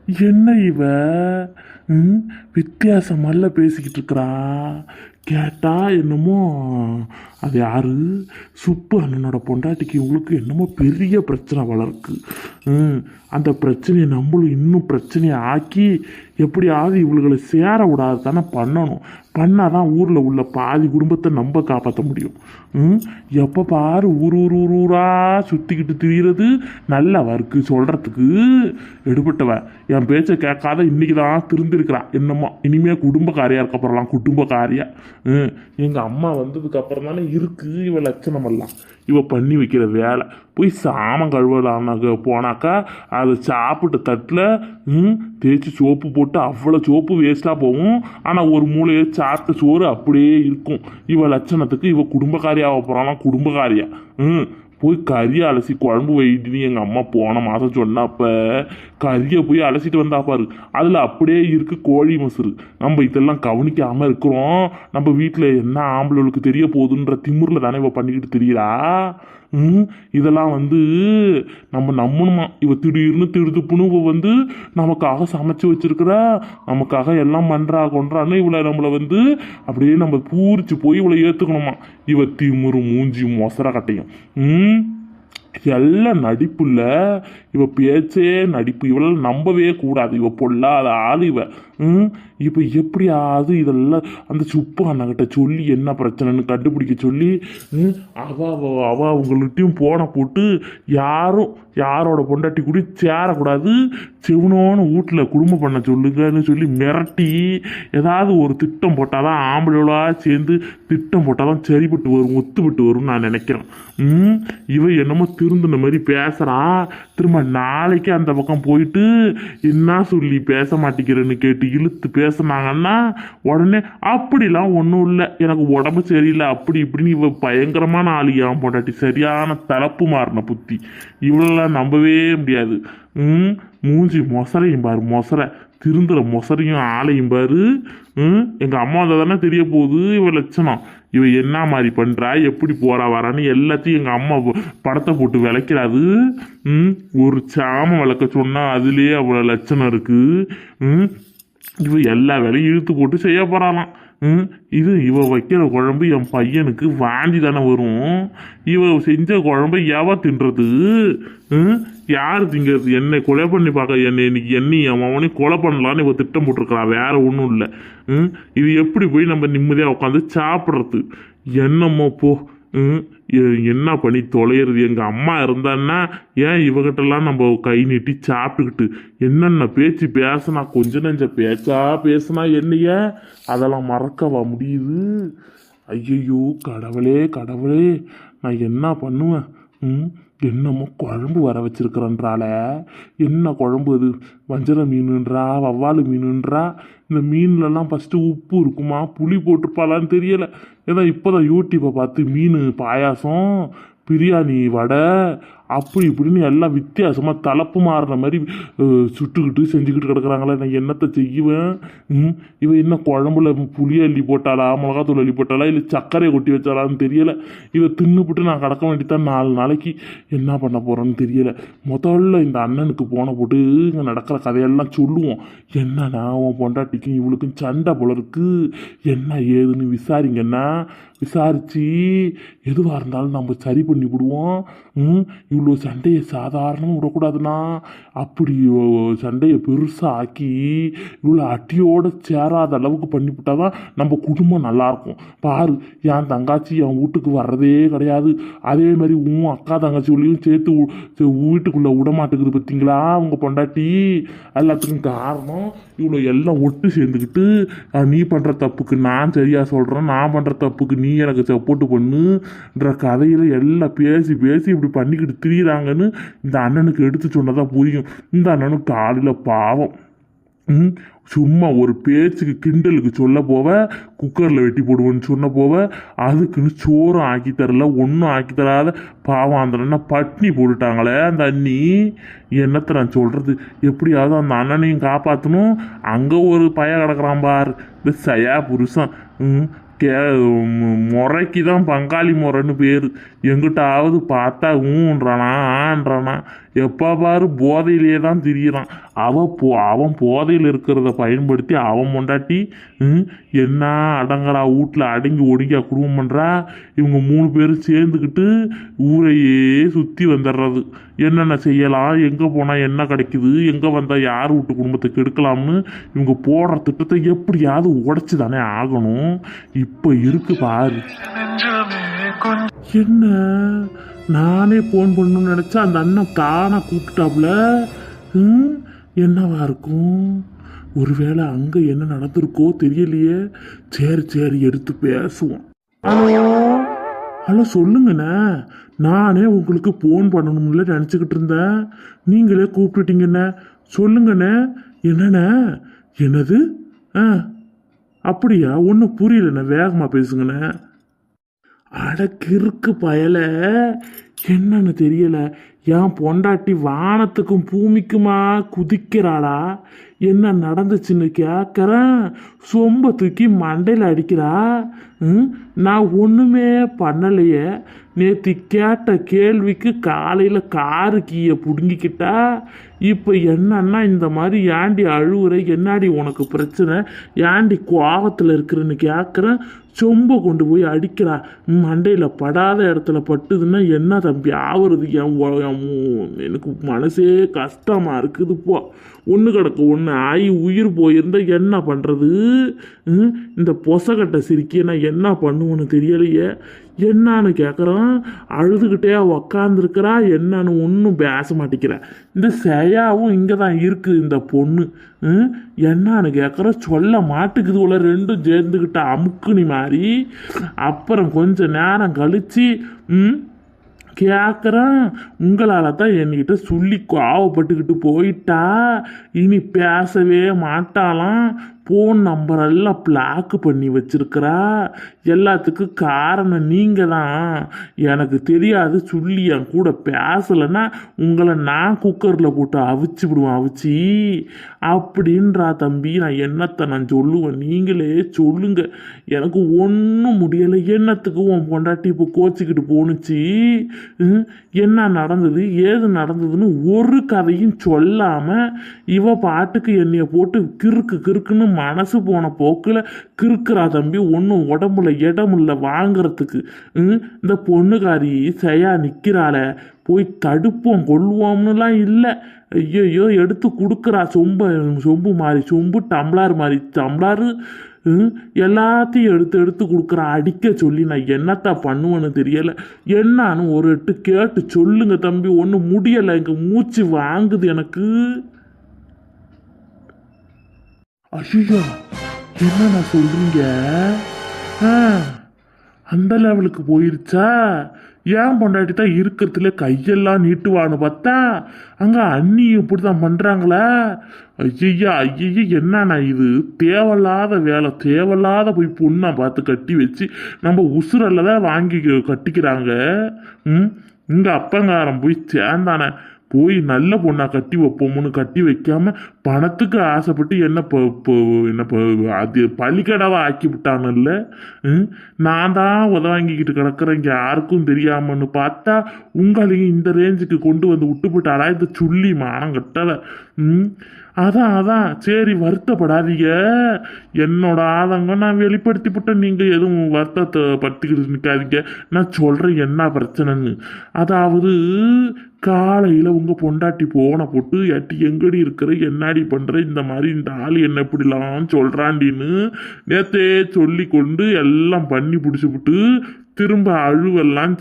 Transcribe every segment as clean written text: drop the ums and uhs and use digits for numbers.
என்ன இவ ம் வித்தியாசமல்ல பேசிக்கிட்டு இருக்கிறா. கேட்டா என்னமோ அது யாரு சுப்பு அண்ணனோட பொண்டாட்டிக்கு இவங்களுக்கு என்னமோ பெரிய பிரச்சனை வளர்க்கு. அந்த பிரச்சனையை நம்மளும் இன்னும் பிரச்சனையை ஆக்கி எப்படியாவது இவளுகளை சேர விடாது தானே பண்ணணும். பண்ணாதான் ஊரில் உள்ள பாதி குடும்பத்தை நம்ம காப்பாற்ற முடியும். எப்போ பாரு ஊரா சுற்றிக்கிட்டு திரியிறது நல்ல வருக்கு சொல்கிறதுக்கு எடுபட்டவ. என் பேச்சை கேட்காத இன்னைக்கு தான் திருந்திருக்கிறான். என்னமோ இனிமேல் குடும்பக்காரியாக இருக்கப்பறலாம் குடும்பக்காரியா. எங்கள் அம்மா வந்ததுக்கு அப்புறம் தானே இருக்கு இவ லட்சணமெல்லாம். இவ பண்ணி வைக்கிற வேலை போய் சாமம் கழுவலாம்னாக்க போனாக்கா அதை சாப்பிட்டு தட்டில் தேய்ச்சி சோப்பு போட்டு அவ்வளோ சோப்பு வேஸ்ட்டாக போகும். ஆனால் ஒரு மூளையை சாப்பிட்ட சோறு அப்படியே இருக்கும். இவ லட்சணத்துக்கு இவ குடும்பக்காரியாக போகிறாலாம் குடும்பக்காரியா. போய் கறியை அலசி குழம்பு வைட்டின்னு எங்கள் அம்மா போன மாதம் சொன்னாப்ப கறியை போய் அலசிட்டு வந்தா பாரு. அதில் அப்படியே இருக்குது கோழி மசுறு. நம்ம இதெல்லாம் கவனிக்காமல் இருக்கிறோம். நம்ம வீட்டில் என்ன ஆம்பளைகளுக்கு தெரிய போகுதுன்ற திமிரில் தானே இவ பண்ணிக்கிட்டு தெரியுறா. இதெல்லாம் நம்ம நம்பணுமா. இவ திடீர்னு திருதுப்புன்னு நமக்காக சமைச்சு வச்சிருக்கிற நமக்காக எல்லாம் பண்றா கொன்றான்னு இவளை நம்மளை அப்படியே நம்ம பூரிச்சு போய் இவளை ஏத்துக்கணுமா. இவ திமுரு மூஞ்சி மொசர கட்டையும் எல்லாம் நடிப்புல. இவ பேச்சே நடிப்பு. இவளால் நம்பவே கூடாது. இவ பொல்லாத ஆள் இவ. இப்போ எப்படியாவது இதெல்லாம் அந்த சுப்பு அண்ணகிட்ட சொல்லி என்ன பிரச்சனைன்னு கண்டுபிடிக்க சொல்லி அவ அவங்கள்ட்டையும் போன போட்டு யாரோட பொண்டாட்டி கூட சேரக்கூடாது, செவனோன்னு வீட்டில் குடும்பம் பண்ண சொல்லுங்கன்னு சொல்லி மிரட்டி ஏதாவது ஒரு திட்டம் போட்டால் தான் ஆம்பளையோடா சேர்ந்து திட்டம் போட்டால் தான் சரிப்பட்டு வரும், ஒத்துப்பட்டு வரும்னு நான் நினைக்கிறேன். இவ என்னமோ திருந்தின மாதிரி பேசுகிறா. திரும்ப நாளைக்கு அந்த பக்கம் போயிட்டு என்ன சொல்லி பேச மாட்டேங்கிறேன்னு கேட்டு இழுத்து பேசுனாங்கன்னா உடனே அப்படிலாம் ஒன்றும் இல்லை, எனக்கு உடம்பு சரியில்லை அப்படி இப்படின்னு இவ பயங்கரமான ஆளியான் பொண்டாட்டி. சரியான தலப்பு மாறின புத்தி. இவ்வளோலாம் நம்பவே முடியாது. மூஞ்சி மொசரையும் பாரு, மொசரை திருந்துற மொசரையும் ஆளையும் பாரு. எங்கள் அம்மா தானே தெரிய போகுது இவ லட்சணம். இவ என்ன மாதிரி பண்ணுறா எப்படி போறா வரான்னு எல்லாத்தையும் எங்கள் அம்மா படத்தை போட்டு விளக்கிறாது. ஒரு சாமம் விளக்க சொன்னால் அதுலேயே அவ்வளோ லட்சணம் இருக்குது. இவ எல்லா வேலையும் இழுத்து போட்டு செய்ய போகிறாளாம். இவ வைக்கிற குழம்பு என் பையனுக்கு வாந்தி தானே வரும். இவ செஞ்ச குழம்பு எவ தின்றது? யார் திங்கிறது? என்னை கொலை பண்ணி பார்க்க இன்னைக்கு என் அவனையும் கொலை பண்ணலான்னு இவ திட்டம் போட்டிருக்கிறா. வேற ஒன்றும் இல்லை. இது எப்படி போய் நம்ம நிம்மதியாக உட்காந்து சாப்பிட்றது? என்னமோ போ. என்ன பண்ணி தொலைகிறது? எங்கள் அம்மா இருந்தான்னா ஏன் இவகிட்டலாம் நம்ம கை நீட்டி சாப்பிட்டுக்கிட்டு என்னென்ன பேச்சு பேசினா கொஞ்ச நெஞ்ச பேச்சா பேசினா என்னைய அதெல்லாம் மறக்கவா முடியுது? ஐயோ கடவுளே கடவுளே, நான் என்ன பண்ணுவேன்? என்னமோ குழம்பு வர வச்சிருக்கிறன்றால. என்ன குழம்பு அது? வஞ்சர மீனுன்றா, வவ்வாலு மீனுன்றா. இந்த மீன்லலாம் ஃபஸ்ட்டு உப்பு இருக்குமா, புளி போட்டிருப்பாளான்னு தெரியலை. ஏதோ இப்போதான் யூடியூப்பை பார்த்து மீன் பாயாசம், பிரியாணி, வடை அப்படி இப்படின்னு எல்லாம் வித்தியாசமாக தலப்பு மாறுற மாதிரி சுட்டுக்கிட்டு செஞ்சுக்கிட்டு கிடக்குறாங்களே. நான் என்னத்தை செய்வேன்? இவன் என்ன குழம்புல புளியை அள்ளி போட்டாளா, மிளகாத்தூள் அள்ளி போட்டாளா, இல்லை சர்க்கரையை கொட்டி வச்சாலான்னு தெரியலை. இதை தின்னுபிட்டு நான் கிடக்க வேண்டியதான் 4 நாளைக்கு. என்ன பண்ண போகிறேன்னு தெரியலை. முதல்ல இந்த அண்ணனுக்கு போன போட்டு இங்கே நடக்கிற கதையெல்லாம் சொல்லுவோம். என்னன்னா உன் பொண்டாட்டிக்கும் இவளுக்கும் சண்டை போல இருக்கு, என்ன ஏதுன்னு விசாரிங்கன்னா விசாரித்து எதுவாக இருந்தாலும் நம்ம சரி பண்ணி விடுவோம். இவ்வளோ சண்டையை சாதாரணமாக விடக்கூடாதுன்னா அப்படி சண்டையை பெருசாக ஆக்கி இவ்வளோ அட்டியோடு சேராத அளவுக்கு பண்ணிவிட்டால் தான் நம்ம குடும்பம் நல்லாயிருக்கும். பாரு, என் தங்காச்சி என் வீட்டுக்கு வர்றதே கிடையாது. அதே மாதிரி உன் அக்கா தங்கச்சிகளையும் சேர்த்து வீட்டுக்குள்ளே விட மாட்டேங்குது. பார்த்தீங்களா அவங்க பொண்டாட்டி? எல்லாத்துக்கும் காரணம் இவ்வளோ எல்லாம் ஒட்டு சேர்ந்துக்கிட்டு நீ பண்ணுற தப்புக்கு நான் சரியாக சொல்கிறேன், நான் பண்ணுற தப்புக்கு நீ எனக்கு சப்போர்ட் பண்ணுன்ற கதையில் எல்லாம் பேசி பேசி இப்படி பண்ணிக்கிட்டு திரியிறாங்கன்னு இந்த அண்ணனுக்கு எடுத்து சொன்னதான் புரியும். இந்த அண்ணனுக்கு காலையில் பாவம் சும்மா ஒரு பேச்சுக்கு கிண்டலுக்கு சொல்ல போவ, குக்கரில் வெட்டி போடுவோன்னு சொன்ன போவ, அதுக்குன்னு சோறும் ஆக்கி தரல, ஒன்றும் ஆக்கி தராத பாவம் அந்த பட்னி போட்டுட்டாங்களே அந்த அண்ணி. என்னத்தை நான் சொல்கிறது? எப்படியாவது அந்த அண்ணனையும் காப்பாற்றணும். அங்கே ஒரு பய கிடக்குறான் பார், இந்த சயா புருஷன். முறைக்கு தான் பங்காளி முறைன்னு பேர். எங்கிட்டாவது பார்த்தா ஊன்றானா ஆன்றானா எப்போ பாரு போதையிலே தான் திரியிறான். அவன் போதையில் இருக்கிறத பயன்படுத்தி அவன் பொண்டாட்டி என்ன அடங்கறா வீட்டில் அடங்கி ஒடுங்கியா குடும்பம் பண்ணுறா. இவங்க 3 பேரும் சேர்ந்துக்கிட்டு ஊரையே சுற்றி வந்துடுறது. என்னென்ன செய்யலாம், எங்கே போனால் என்ன கிடைக்குது, எங்கே வந்தால் யார் வீட்டு குடும்பத்தை கெடுக்கலாம்னு இவங்க போடுற திட்டத்தை எப்படியாவது உடைச்சி தானே ஆகணும். இப்போ இருக்கு பாரு. என்ன நானே ஃபோன் பண்ணணும்னு நினச்சா அந்த அண்ணன் தானாக கூப்பிட்டாப்புல. என்னவா இருக்கும்? ஒருவேளை அங்கே என்ன நடந்திருக்கோ தெரியலையே. சரி எடுத்து பேசுவோம். ஹலோ ஹலோ, சொல்லுங்கண்ணே. நானே உங்களுக்கு ஃபோன் பண்ணணும்ல நினச்சிக்கிட்டு இருந்தேன். நீங்களே கூப்பிட்டுட்டீங்கண்ணே. சொல்லுங்கண்ணே. என்னண்ணே? என்னது? அப்படியா? ஒன்றும் புரியலண்ணே, வேகமாக பேசுங்கண்ணே. அடக்கிருக்கு பயல, என்னன்னு தெரியல. என் பொண்டாட்டி வானத்துக்கும் பூமிக்குமா குதிக்கிறாளா? என்ன நடந்துச்சுன்னு கேட்குறேன். சொம்ப தூக்கி மண்டையில் அடிக்கிறா. நான் ஒன்றுமே பண்ணலையே. நேற்று கேட்ட கேள்விக்கு காலையில் காரு கீயை பிடுங்கிக்கிட்டா. இப்போ என்னன்னா இந்த மாதிரி ஏண்டி அழுவுற, என்னாடி உனக்கு பிரச்சனை, ஏண்டி கோபத்தில் இருக்கிறன்னு கேட்குறேன். சொம்பை கொண்டு போய் அடிக்கிறா. மண்டையில் படாத இடத்துல பட்டுதுன்னா என்ன தம்பி ஆகுறது? எனக்கு மனசே கஷ்டமாக இருக்குது. போ, ஒன்று கிடக்கு ஒன்று ஆகி உயிர் போயிருந்தா என்ன பண்ணுறது? இந்த பொசக்கட்டை சிரிக்கி நான் என்ன பண்ணுவேன்னு தெரியலையே. என்னான்னு கேட்குறான். அழுதுகிட்டே உக்காந்துருக்கிறா. என்னன்னு ஒன்றும் பேச மாட்டேங்கிறேன். இந்த செயயாவும் இங்கே தான் இருக்குது இந்த பொண்ணு. என்னான்னு கேட்குற, சொல்ல மாட்டுக்குது உள்ள. ரெண்டும் சேர்ந்துக்கிட்ட அமுக்குனி மாதிரி. அப்புறம் கொஞ்சம் நேரம் கழிச்சு கேட்குறேன். உங்களால் தான் என்கிட்ட சொல்லி கோவப்பட்டுக்கிட்டு போயிட்டா. இனி பேசவே மாட்டாலாம். ஃபோன் நம்பரெல்லாம் பிளாக் பண்ணி வச்சிருக்கிறா. எல்லாத்துக்கும் காரணம் நீங்கள் தான். எனக்கு தெரியாது, சொல்லி என் கூட பேசலைன்னா உங்களை நான் குக்கரில் போட்டு அவிச்சு விடுவேன், அவிச்சி அப்படின்றா தம்பி. நான் என்னத்தை நான் சொல்லுவேன், நீங்களே சொல்லுங்க. எனக்கு ஒன்றும் முடியலை. என்னத்துக்கு உன் பொண்டாட்டி இப்போ கோச்சிக்கிட்டு போணுச்சு? என்ன நடந்தது, ஏது நடந்ததுன்னு ஒரு கதையும் சொல்லாமல் இவ பாட்டுக்கு என்னைய போட்டு கிறுக்குன்னு மனசு போன போக்கில் கிறுக்குறா தம்பி. ஒன்றும் உடம்புல இடமில்ல வாங்கிறதுக்கு. இந்த பொண்ணுக்காரி செய்யா நிற்கிறாள, போய் தடுப்போம் கொள்வோம்னுலாம் இல்லை. ஐயோ எடுத்து கொடுக்குறா. சொம்பு மாதிரி, சொம்பு டம்ளார் மாதிரி, டம்ளாரு எல்லாத்தையும் எடுத்து கொடுக்குறா. அடிக்க சொல்லி நான் என்னத்தா பண்ணுவேன்னு தெரியலை. என்னான்னு ஒரு எட்டு கேட்டு சொல்லுங்க தம்பி. ஒன்றும் முடியலை, இங்கே மூச்சு வாங்குது எனக்கு. ஐயோ, என்ன சொல்றீங்க? அந்த லெவலுக்கு போயிருச்சா? ஏன் பொண்டாட்டி தான் இருக்கிறதுல கையெல்லாம் நீட்டுவான்னு பார்த்தா அங்கே அண்ணி இப்படி தான் பண்ணுறாங்களா? ஐயா என்னண்ணா இது? தேவையில்லாத வேலை, தேவையில்லாத போய் பொண்ணை பார்த்து கட்டி வச்சு நம்ம உசுரில் தான் வாங்கி கட்டிக்கிறாங்க. இங்கே அப்பங்காரம் போய் சேர்ந்தானே, போய் நல்ல பொண்ணா கட்டி வைப்போம்னு கட்டி வைக்காம பணத்துக்கு ஆசைப்பட்டு என்ன அது பள்ளிக்கடாவை ஆக்கி விட்டாங்கல்ல. நான் தான் உதவாங்கிக்கிட்டு கிடக்குறேன் இங்கே யாருக்கும் தெரியாமன்னு பார்த்தா உங்களையும் இந்த ரேஞ்சுக்கு கொண்டு வந்து விட்டு போட்டாளா இந்த சுள்ளி மானங்கட்டலை. அதான் சரி, வருத்தப்படாதீங்க. என்னோட ஆதங்கம் நான் வெளிப்படுத்தி விட்டேன். நீங்கள் எதுவும் வருத்தத்தை படுத்திக்கிட்டு நிற்காதீங்க. நான் சொல்கிறேன் என்ன பிரச்சனைன்னு. அதாவது காலையில் உங்கள் பொண்டாட்டி போனை போட்டு எட்டி எங்கடி இருக்கிற, என்னாடி பண்ணுற, இந்த மாதிரி இந்த ஆள் என்ன இப்படிலாம் சொல்கிறாண்டின்னு நேற்றே சொல்லி கொண்டு எல்லாம் பண்ணி பிடிச்சி விட்டு திரும்ப அழுவெல்லாம்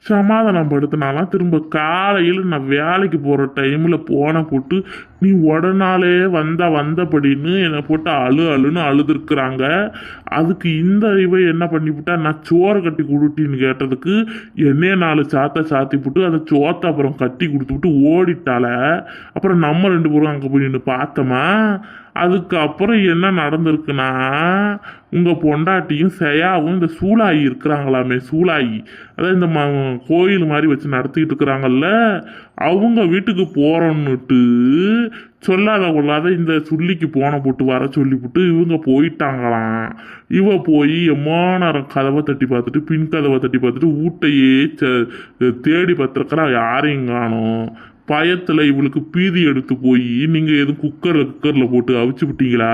சமாதானப்படுத்தினாலாம் திரும்ப காலையில் நான் வேலைக்கு போகிற டைமில் போனை போட்டு நீ உடனாலே வந்தபடின்னு என்னை போட்டு அழுன்னு அழுதுருக்குறாங்க. அதுக்கு இந்த இவ என்ன பண்ணிவிட்டா, நான் சோறை கட்டி கொடுட்டின்னு கேட்டதுக்கு என்னையே 4 சாத்தி போட்டு அதை சோத்தை அப்புறம் கட்டி கொடுத்து விட்டு ஓடிட்டால. அப்புறம் நம்ம 2 பேரும் அங்கே போய் நின்று பார்த்தோமா. அதுக்கப்புறம் என்ன நடந்திருக்குன்னா உங்க பொண்டாட்டியும் செயாவும் இந்த சூளாயி இருக்கிறாங்களாமே, சூளாயி அதான் இந்த கோயில் மாதிரி வச்சு நடத்திக்கிட்டு இருக்கிறாங்கல்ல, அவங்க வீட்டுக்கு போறோன்னுட்டு சொல்லாத கொள்ளாத இந்த சுள்ளிக்கு போன போட்டு வர சொல்லிவிட்டு இவங்க போயிட்டாங்களாம். இவ போய் எம்மா நேரம் கதவை தட்டி பார்த்துட்டு பின் கதவை தட்டி பார்த்துட்டு வீட்டையே தேடி பார்த்துருக்கிறா, யாரையும் காணோம். பயத்தில் இவளுக்கு பீதி எடுத்து போய் நீங்கள் எதுவும் குக்கரில் போட்டு அவிச்சு விட்டீங்களா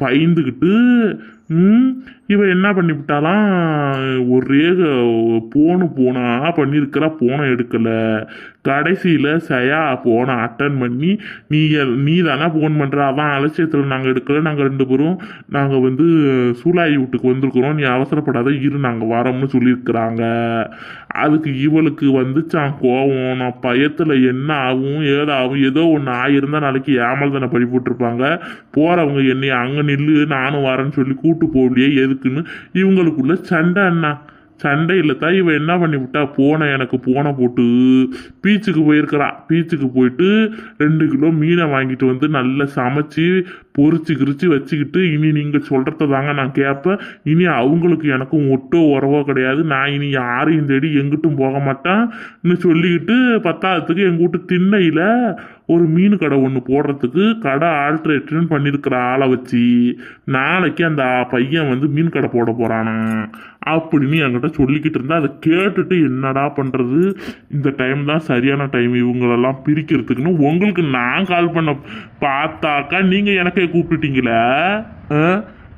பயந்துக்கிட்டு இவன் என்ன பண்ணிவிட்டாலாம், ஒரே போனா பண்ணியிருக்கிறா, போனை எடுக்கலை. கடைசியில் சயா போனை அட்டன் பண்ணி நீ தானே ஃபோன் பண்ணுற, அதான் அலட்சியத்தில் நாங்கள் எடுக்கலை, நாங்கள் 2 பேரும் நாங்கள் வந்து சூளாயி வீட்டுக்கு வந்திருக்கிறோம், நீ அவசரப்படாத இரு நாங்கள் வரோம்னு சொல்லியிருக்கிறாங்க. அதுக்கு இவளுக்கு வந்துச்சான் கோவம். நான் பயத்தில் என்ன ஆகும் ஏதாகும், ஏதோ ஒன்று ஆகியிருந்தால் நாளைக்கு ஏமல் தானே படி போட்டிருப்பாங்க, போகிறவங்க என்னை அங்கே நில்லு நானும் வரேன்னு சொல்லி கூட்டு போகலையே எதுக்குன்னு இவங்களுக்குள்ள சண்டை. அண்ணா சண்டையில் தான் இவன் என்ன பண்ணி விட்டா, எனக்கு போனை போட்டு பீச்சுக்கு போயிருக்கிறா. பீச்சுக்கு போயிட்டு 2 கிலோ மீனை வாங்கிட்டு வந்து நல்லா சமைச்சு பொறிச்சு கிரிச்சு வச்சுக்கிட்டு, இனி நீங்கள் சொல்கிறத தாங்க நான் கேட்பேன், இனி அவங்களுக்கு எனக்கும் ஒட்டோ உறவோ கிடையாது, நான் இனி யாரையும் தேடி எங்கிட்டும் போக மாட்டேன்னு சொல்லிக்கிட்டு 10ஆவதுக்கு எங்கள் வீட்டு திண்ணையில் ஒரு மீன் கடை ஒன்று போடுறதுக்கு கடை ஆல்ட்ரேஷன் பண்ணியிருக்கிற ஆளை வச்சு நாளைக்கு அந்த பையன் வந்து மீன் கடை போட போகிறானா அப்படின்னு என்கிட்ட சொல்லிக்கிட்டு இருந்தா. அதை கேட்டுட்டு என்னடா பண்ணுறது, இந்த டைம் தான் சரியான டைம் இவங்களெல்லாம் பிரிக்கிறதுக்குன்னு உங்களுக்கு நான் கால் பண்ண பார்த்தாக்கா நீங்கள் எனக்கே கூப்பிட்டுட்டீங்களே.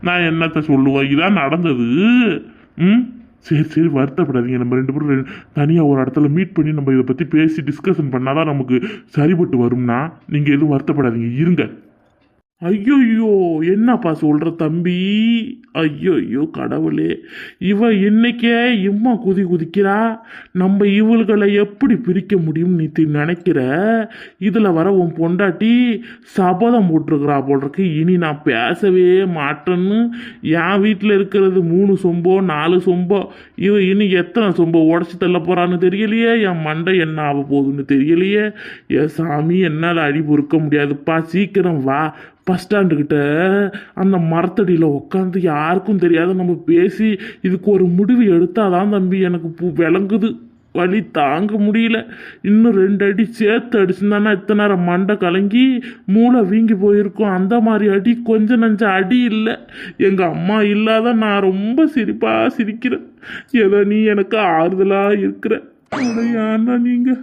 நான் என்னத்தை சொல்லுவேன், இதான் நடந்தது. சரி வருத்தப்படாதீங்க, நம்ம 2 பேரும் தனியாக ஒரு இடத்துல மீட் பண்ணி நம்ம இதை பற்றி பேசி டிஸ்கஷன் பண்ணாதான் நமக்கு சரிபட்டு வரும்னா, நீங்கள் எதுவும் வருத்தப்படாதீங்க இருங்க. ஐயோயோ என்னப்பா சொல்கிற தம்பி, ஐயோயோ கடவுளே, இவ இன்னைக்கே இம்மா குதிக்கிறா, நம்ம இவள்களை எப்படி பிரிக்க முடியும் நீ நினைக்கிற. இதில் வர உன் பொண்டாட்டி சபதம் போட்டிருக்கிறா போட்டிருக்கு, இனி நான் பேசவே மாட்டேன்னு. என் வீட்டில் இருக்கிறது 3 சொம்போ 4 சொம்போ, இவ இனி எத்தனை சொம்போ உடச்சி தள்ள போகிறான்னு தெரியலையே, என் மண்டை என்ன ஆக போகுதுன்னு தெரியலையே. சாமி என்னால் அடி பொறுக்க முடியாதுப்பா, சீக்கிரம் வா. பஸ் ஸ்டாண்டுக்கிட்ட அந்த மரத்தடியில் உட்காந்து யாருக்கும் தெரியாத நம்ம பேசி இதுக்கு ஒரு முடிவு எடுத்தாதான் தம்பி எனக்கு விளங்குது. வலி தாங்க முடியல. இன்னும் 2 அடி சேர்த்து அடிச்சுருந்தானா இத்தனை நேரம் மண்டை கலங்கி மூளை வீங்கி போயிருக்கும். அந்த மாதிரி அடி கொஞ்சம் நஞ்ச அடி இல்லை. எங்கள் அம்மா இல்லாத நான் ரொம்ப சிரிக்கிறேன். ஏதோ நீ எனக்கு ஆறுதலாக இருக்கிற. யாருன்னா நீங்கள்,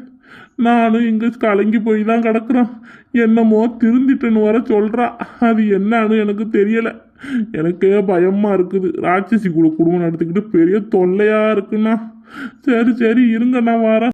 நானும் இங்கே கலங்கி போய் தான் கிடக்குறோம். என்னமோ திருந்திட்டுன்னு வர சொல்கிறா, அது என்னன்னு எனக்கு தெரியலை. எனக்கே பயமாக இருக்குது. ராட்சசி கூட குடும்பம் நடத்திக்கிட்டு பெரிய தொல்லையாக இருக்குண்ணா. சரி இருங்க நான் வரேன்.